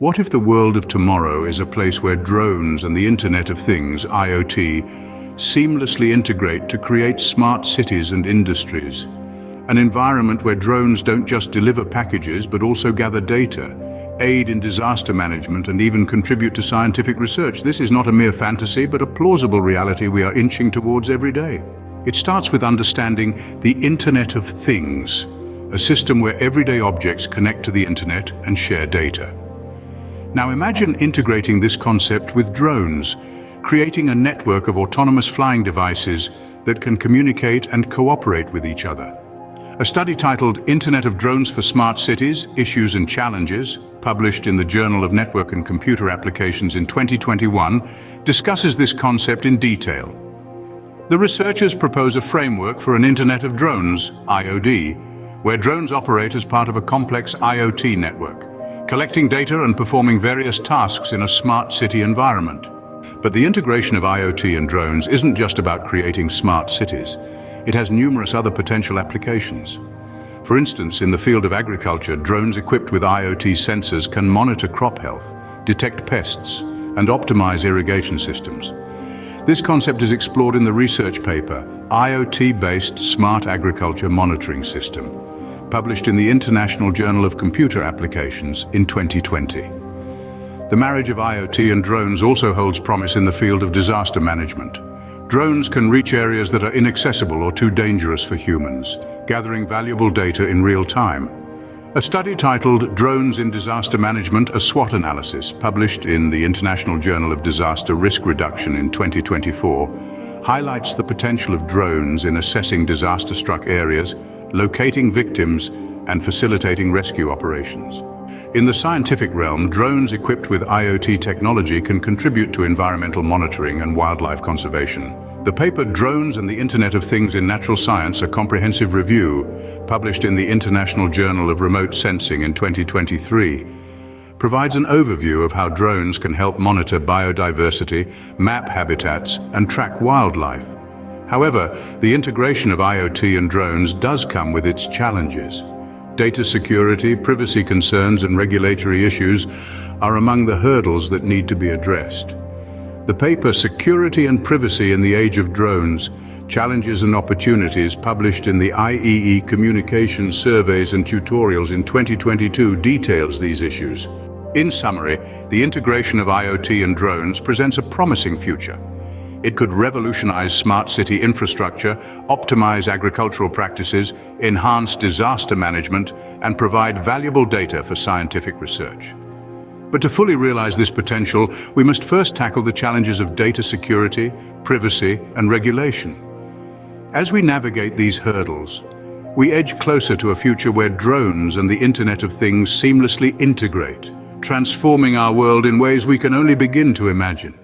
What if the world of tomorrow is a place where drones and the Internet of Things, IoT, seamlessly integrate to create smart cities and industries? An environment where drones don't just deliver packages but also gather data, aid in disaster management and even contribute to scientific research. This is not a mere fantasy but a plausible reality we are inching towards every day. It starts with understanding the Internet of Things, a system where everyday objects connect to the Internet and share data. Now imagine integrating this concept with drones, creating a network of autonomous flying devices that can communicate and cooperate with each other. A study titled Internet of Drones for Smart Cities, Issues and Challenges, published in the Journal of Network and Computer Applications in 2021, discusses this concept in detail. The researchers propose a framework for an Internet of Drones, IoD, where drones operate as part of a complex IoT network, collecting data and performing various tasks in a smart city environment. But the integration of IoT and drones isn't just about creating smart cities. It has numerous other potential applications. For instance, in the field of agriculture, drones equipped with IoT sensors can monitor crop health, detect pests, and optimize irrigation systems. This concept is explored in the research paper, IoT-based Smart Agriculture Monitoring System, published in the International Journal of Computer Applications in 2020. The marriage of IoT and drones also holds promise in the field of disaster management. Drones can reach areas that are inaccessible or too dangerous for humans, gathering valuable data in real time. A study titled Drones in Disaster Management, a SWOT Analysis, published in the International Journal of Disaster Risk Reduction in 2024, highlights the potential of drones in assessing disaster-struck areas, locating victims, and facilitating rescue operations. In the scientific realm, drones equipped with IoT technology can contribute to environmental monitoring and wildlife conservation. The paper Drones and the Internet of Things in Natural Science, a comprehensive review, published in the International Journal of Remote Sensing in 2023, provides an overview of how drones can help monitor biodiversity, map habitats, and track wildlife. However, the integration of IoT and drones does come with its challenges. Data security, privacy concerns, and regulatory issues are among the hurdles that need to be addressed. The paper Security and Privacy in the Age of Drones, Challenges and Opportunities, published in the IEE Communications Surveys and Tutorials in 2022, details these issues. In summary, the integration of IoT and drones presents a promising future. It could revolutionize smart city infrastructure, optimize agricultural practices, enhance disaster management, and provide valuable data for scientific research. But to fully realize this potential, we must first tackle the challenges of data security, privacy, and regulation. As we navigate these hurdles, we edge closer to a future where drones and the Internet of Things seamlessly integrate, transforming our world in ways we can only begin to imagine.